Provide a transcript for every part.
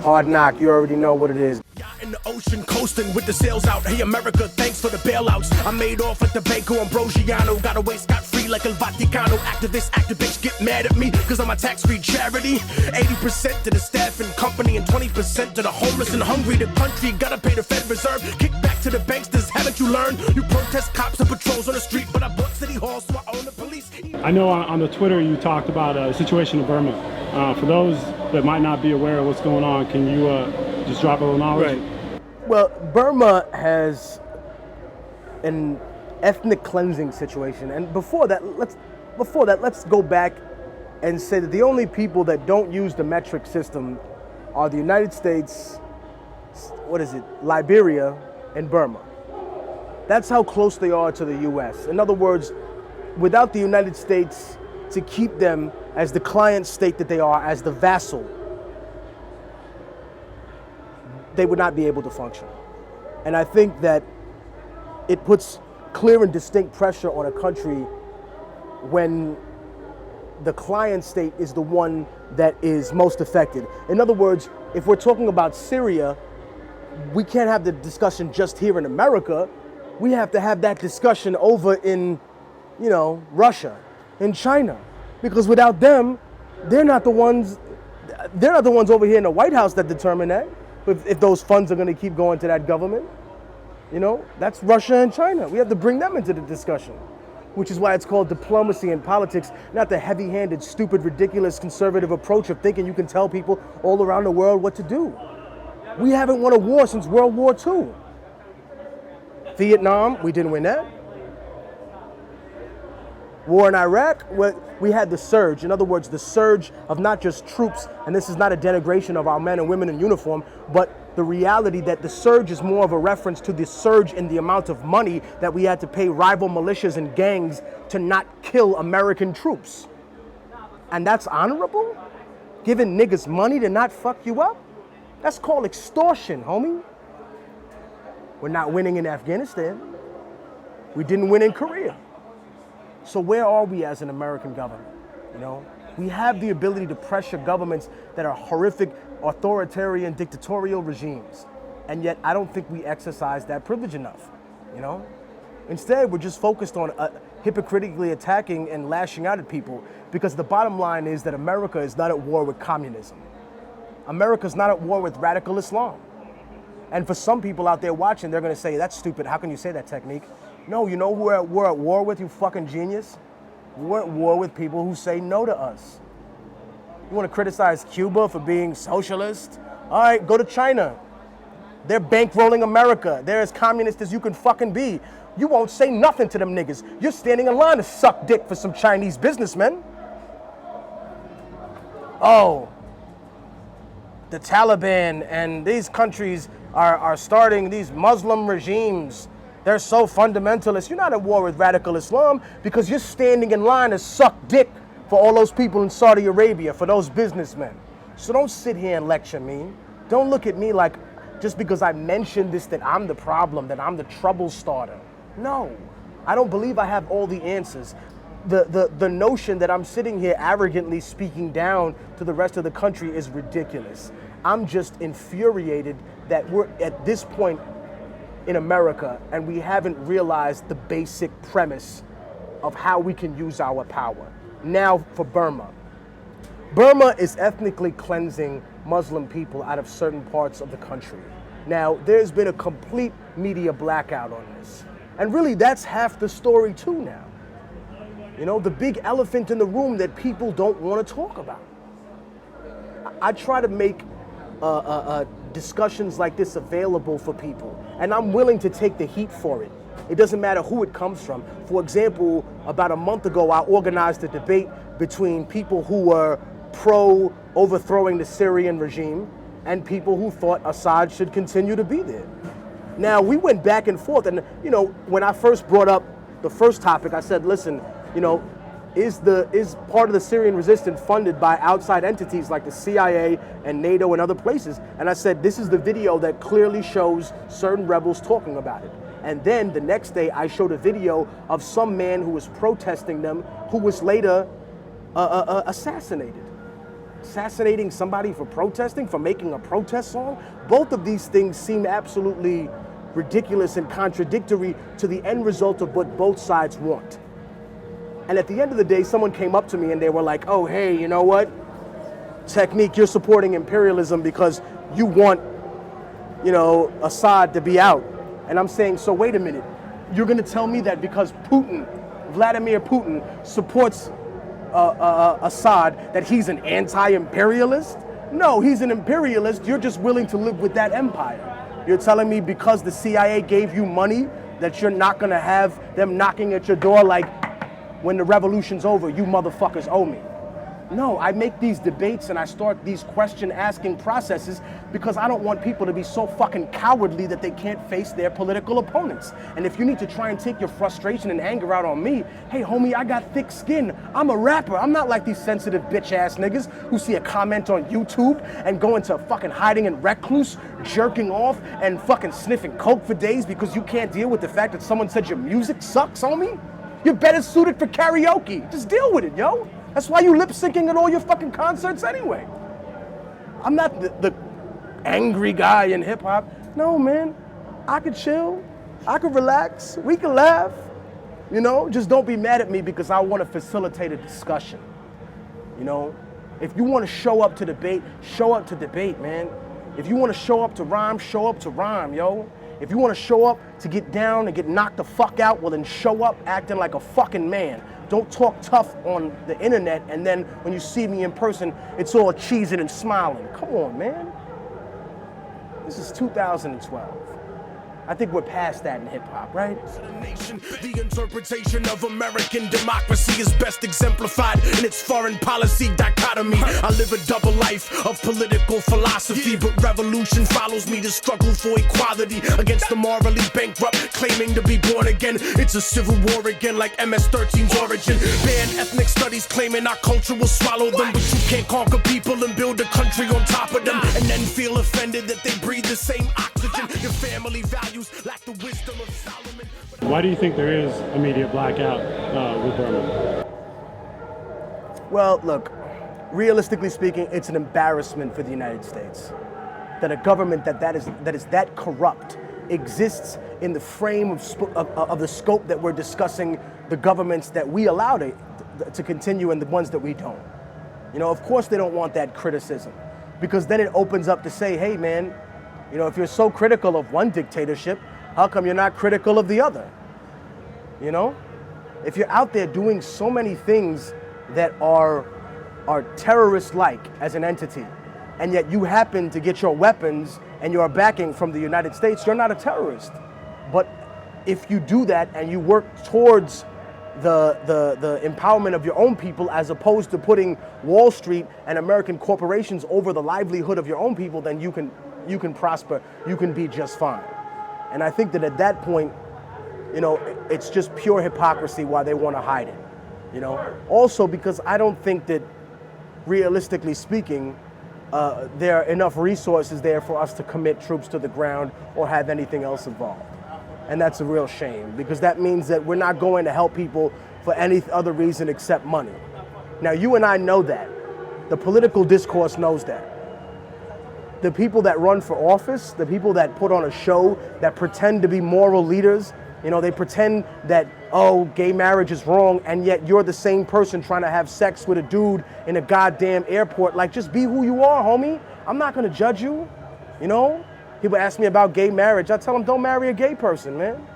Hard knock, you already know what it is. In the ocean, coasting with the sails out. Hey America, thanks for the bailouts. I made off at the Banco Ambrosiano. Got away scot-free like El Vaticano. Activists get mad at me because I'm a tax-free charity. 80% to the staff and company and 20% to the homeless and hungry. The country gotta pay the Fed Reserve. Kick back to the banksters, haven't you learned? You protest cops and patrols on the street, but I bought City Hall so I own the police. I know on the Twitter you talked about the situation in Burma. For those that might not be aware of what's going on, can you just drop a little knowledge? Right. Well, Burma has an ethnic cleansing situation, and before that, let's go back and say that the only people that don't use the metric system are the United States, Liberia, and Burma. That's how close they are to the U.S. In other words, without the United States to keep them as the client state that they are, as the vassal, they would not be able to function. And I think that it puts clear and distinct pressure on a country when the client state is the one that is most affected. In other words, if we're talking about Syria, we can't have the discussion just here in America. We have to have that discussion over in, Russia, in China. Because without them, they're not the ones over here in the White House that determine that. If those funds are going to keep going to that government, that's Russia and China. We have to bring them into the discussion, which is why it's called diplomacy and politics, not the heavy-handed, stupid, ridiculous, conservative approach of thinking you can tell people all around the world what to do. We haven't won a war since World War II. Vietnam, we didn't win that. War in Iraq, we had the surge. In other words, the surge of not just troops, and this is not a denigration of our men and women in uniform, but the reality that the surge is more of a reference to the surge in the amount of money that we had to pay rival militias and gangs to not kill American troops. And that's honorable? Giving niggas money to not fuck you up? That's called extortion, homie. We're not winning in Afghanistan. We didn't win in Korea. So where are we as an American government? We have the ability to pressure governments that are horrific, authoritarian, dictatorial regimes. And yet I don't think we exercise that privilege enough, Instead, we're just focused on hypocritically attacking and lashing out at people, because the bottom line is that America is not at war with communism. America's not at war with radical Islam. And for some people out there watching, they're gonna say, that's stupid, how can you say that, Technique? No, you know who we're at war with, you fucking genius? We're at war with people who say no to us. You want to criticize Cuba for being socialist? All right, go to China. They're bankrolling America. They're as communist as you can fucking be. You won't say nothing to them niggas. You're standing in line to suck dick for some Chinese businessmen. Oh, the Taliban and these countries are starting these Muslim regimes. They're so fundamentalist. You're not at war with radical Islam because you're standing in line to suck dick for all those people in Saudi Arabia, for those businessmen. So don't sit here and lecture me. Don't look at me like just because I mentioned this that I'm the problem, that I'm the trouble starter. No, I don't believe I have all the answers. The notion that I'm sitting here arrogantly speaking down to the rest of the country is ridiculous. I'm just infuriated that we're at this point in America, and we haven't realized the basic premise of how we can use our power. Now for Burma. Burma is ethnically cleansing Muslim people out of certain parts of the country. Now, there's been a complete media blackout on this. And really, that's half the story too now. The big elephant in the room that people don't want to talk about. I try to make discussions like this available for people, and I'm willing to take the heat for it. It doesn't matter who it comes from. For example, about a month ago, I organized a debate between people who were pro overthrowing the Syrian regime and people who thought Assad should continue to be there. Now, we went back and forth, and when I first brought up the first topic, I said, listen, is part of the Syrian resistance funded by outside entities like the CIA and NATO and other places? And I said, this is the video that clearly shows certain rebels talking about it. And then the next day, I showed a video of some man who was protesting them, who was later assassinated. assassinating somebody for protesting, for making a protest song. Both of these things seem absolutely ridiculous and contradictory to the end result of what both sides want. And at the end of the day, someone came up to me and they were like, oh, hey, you know what? Technique, you're supporting imperialism because you want, you know, Assad to be out. And I'm saying, so wait a minute. You're going to tell me that because Vladimir Putin supports Assad, that he's an anti-imperialist? No, he's an imperialist. You're just willing to live with that empire. You're telling me because the CIA gave you money that you're not going to have them knocking at your door like, when the revolution's over, you motherfuckers owe me. No, I make these debates and I start these question-asking processes because I don't want people to be so fucking cowardly that they can't face their political opponents. And if you need to try and take your frustration and anger out on me, hey homie, I got thick skin. I'm a rapper. I'm not like these sensitive bitch-ass niggas who see a comment on YouTube and go into fucking hiding and recluse, jerking off and fucking sniffing coke for days because you can't deal with the fact that someone said your music sucks, homie. You're better suited for karaoke. Just deal with it, yo. That's why you lip syncing at all your fucking concerts anyway. I'm not the angry guy in hip hop. No, man. I could chill. I could relax. We can laugh. You know, just don't be mad at me because I want to facilitate a discussion. You know, if you want to show up to debate, man. If you want to show up to rhyme, yo. If you want to show up to get down and get knocked the fuck out, well then show up acting like a fucking man. Don't talk tough on the internet and then when you see me in person, it's all cheesing and smiling. Come on, man. This is 2012. I think we're past that in hip hop, right? The interpretation of American democracy is best exemplified in its foreign policy dichotomy. I live a double life of political philosophy, but revolution follows me to struggle for equality against the morally bankrupt, claiming to be born again. It's a civil war again, like MS-13's origin. Ban ethnic studies, claiming our culture will swallow them, but you can't conquer people and build a country on top of them, and then feel offended that they breathe the same oxygen. Your family values lack the wisdom of Solomon. Why do you think there is immediate blackout with Burma? Well, look, realistically speaking, it's an embarrassment for the United States that a government that is that corrupt exists in the frame of the scope that we're discussing the governments that we allow to continue and the ones that we don't. You know, of course they don't want that criticism because then it opens up to say, hey man, you know, if you're so critical of one dictatorship, how come you're not critical of the other? You know? If you're out there doing so many things that are terrorist-like as an entity, and yet you happen to get your weapons and your backing from the United States, you're not a terrorist. But if you do that and you work towards the empowerment of your own people as opposed to putting Wall Street and American corporations over the livelihood of your own people, then you can prosper, you can be just fine. And I think that at that point, you know, it's just pure hypocrisy why they want to hide it, you know. Also because I don't think that, realistically speaking, there are enough resources there for us to commit troops to the ground or have anything else involved. And that's a real shame because that means that we're not going to help people for any other reason except money. Now, you and I know that. The political discourse knows that. The people that run for office, the people that put on a show, that pretend to be moral leaders, you know, they pretend that, oh, gay marriage is wrong, and yet you're the same person trying to have sex with a dude in a goddamn airport. Like, just be who you are, homie. I'm not gonna judge you, you know? People ask me about gay marriage. I tell them, don't marry a gay person, man.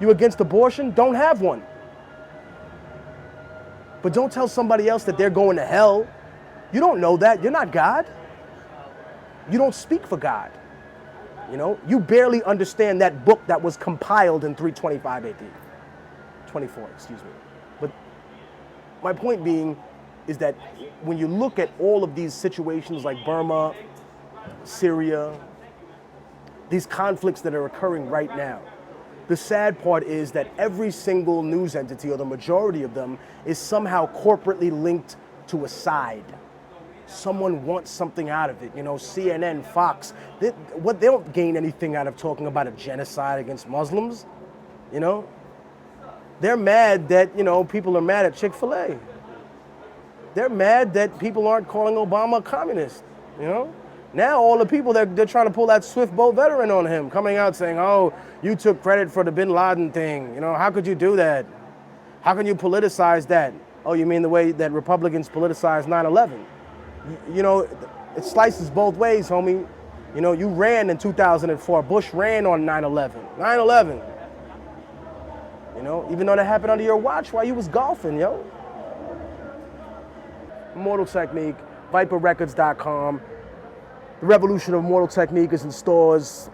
You against abortion? Don't have one. But don't tell somebody else that they're going to hell. You don't know that. You're not God. You don't speak for God. You know, you barely understand that book that was compiled in 325 AD. 24, excuse me. But my point being is that when you look at all of these situations like Burma, Syria, these conflicts that are occurring right now, the sad part is that every single news entity, or the majority of them, is somehow corporately linked to a side. Someone wants something out of it, you know, CNN, Fox. They don't gain anything out of talking about a genocide against Muslims, you know? They're mad that, you know, people are mad at Chick-fil-A. they're mad that people aren't calling Obama a communist, you know? Now all the people, they're trying to pull that swift boat veteran on him, coming out saying, oh, you took credit for the bin Laden thing. You know, how could you do that? How can you politicize that? Oh, you mean the way that Republicans politicize 9/11? You know, it slices both ways, homie. You know, you ran in 2004. Bush ran on 9/11. 9/11. You know, even though that happened under your watch while you was golfing, yo. Immortal Technique, ViperRecords.com. The revolution of Immortal Technique is in stores.